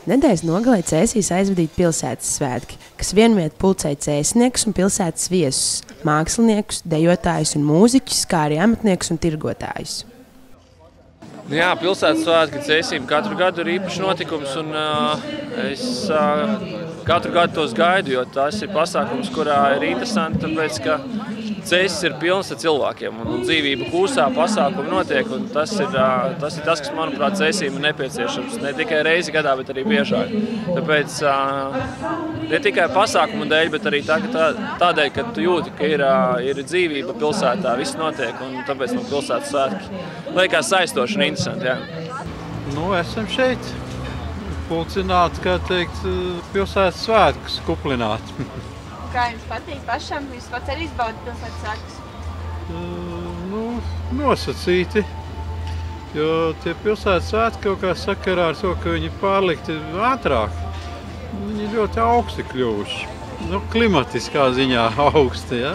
Nedēļas nogalē Cēsīs aizvadīti pilsētas svētki, kas vienviet pulcēja cēsniekus un pilsētas viesus, māksliniekus, dejotājus un mūziķus, kā arī amatniekus un tirgotājus. Jā, pilsētas svētki Cēsīm katru gadu ir īpašs notikums, un es katru gadu tos gaidu, jo tas ir pasākums, kurā ir interesanti, tāpēc, ka Cēsis ir pilns ar cilvēkiem, un dzīvība kūsā, pasākumi notiek, un tas ir tas, kas, manuprāt, Cēsīm ir nepieciešams. Ne tikai reizi gadā, bet arī biežāk. Tāpēc ne tikai pasākumu dēļ, bet arī tādēļ, ka tu jūti, ka ir dzīvība pilsētā, viss notiek, un tāpēc no pilsētas svētki liekas saistoši un interesanti. Jā. Nu, esam šeit pulcināti, kā teikt, pilsētas svētkus kuplināt. Kā jums patīk pašam? Jūs pats arī izbaudat pilsētas svētkus? Nosacīti, jo tie pilsētas svētki kaut kā sakarā ar to, ka viņi pārlikti ātrāk. Viņi ļoti augsti kļuvuši, klimatiskā ziņā augsti. Ja?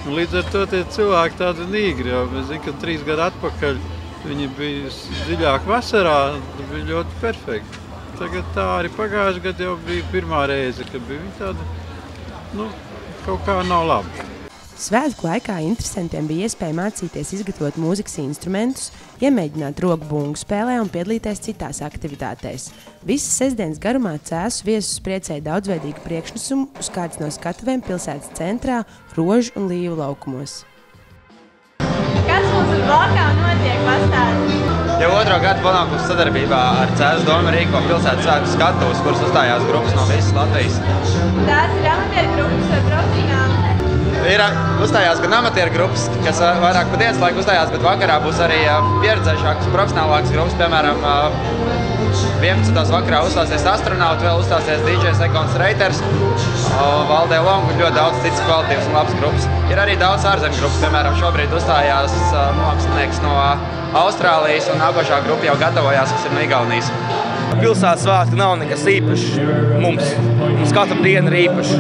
Un līdz ar to tie cilvēki tādi nīgri, jo mēs zinām, ka 3 gadu atpakaļ viņi bija dziļāk vasarā, bija ļoti perfekti. Tagad tā arī pagājuši gadu jau bija pirmā reize, kad bija viņi tādi. Kaut kā nav labi. Svētku laikā interesantiem bija iespēja mācīties izgatavot mūzikas instrumentus, iemēģināt roku bungu spēlē un piedalīties citās aktivitātēs. Visas sestdienas garumā Cēsu viesus priecēja daudzveidīgu priekšnesumu uz kādas no skatuvēm pilsētas centrā, Rožu un Līvu laukumos. Kas mums ir blokā notiek pastāstīt? Jau otro gadu panākums sadarbībā ar Cēsu domu rīko pilsētas svētku skatuves, kuras uzstājās grupas no visas Latvijas. Tās ir amatieru grupas vai profesionāli? Uzstājās gan amatieru grupas, kas vairāk pa dienas laiku uzstājās, bet vakarā būs arī pieredzējušākas, profesionālākas grupas. Piemēram, 11. vakarā uzstāsies astronauti, vēl uzstāsies DJ Sekons Reiters, Valdē Longu, ļoti daudz citas kvalitīvas un labas grupas. Ir arī daudz ārzemju grupas, piemēram, šobrīd uzstājās mākslinieks no Austrālijas un nākošā grupa jau gatavojās, kas ir no Igaunijas. Pilsētas svētki nav nekas īpašs mums. Mums katru dienu ir īpaši.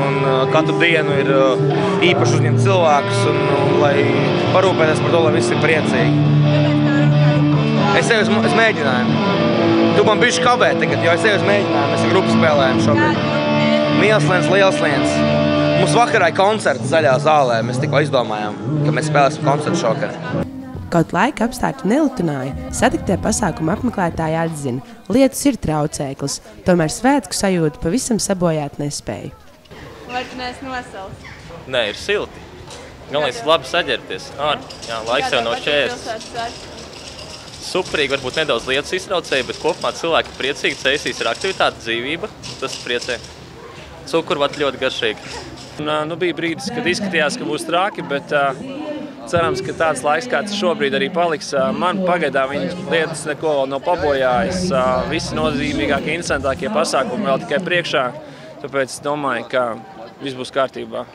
Un katru dienu ir īpaši uzņemt cilvēkus un lai parūpēties par to, lai visi ir priecīgi. Es mēģināju. Tu man bišķi kavē tagad, jo es eju uz mēģinājumu. Mēs ar grupu spēlējam šobrīd. Liels. Mums vakarā ir koncerts Zaļā zālē. Mēs tikko izdomājām, ka mēs spēlēsim koncertu šokar. Kaut laika apstākļi nelutināja, satiktie pasākuma apmeklētāji atzina, lietus ir traucēklis, tomēr svētku sajūta pavisam sabojāt nespēja. Vai tu neesi nosals? Nē, ir silti. Galvenais ir labi saģērbties. Jā, laiks jau nav 40. Suprīgi, varbūt nedaudz lietus iztraucēja, bet kopumā cilvēki ir priecīgi, Cēsīs ir aktivitāte, dzīvība, tas priecē. Cukurvati ļoti garšīgi. Bija brīdis, kad izskatījās, ka būs traki, bet cerams, ka tāds laiks, kāds šobrīd arī paliks. Man pagaidām viņas lietas neko vēl nav pabojājis. Visi nozīmīgākie, interesantākie pasākumi vēl tikai priekšā. Tāpēc domāju, ka viss būs kārtībā.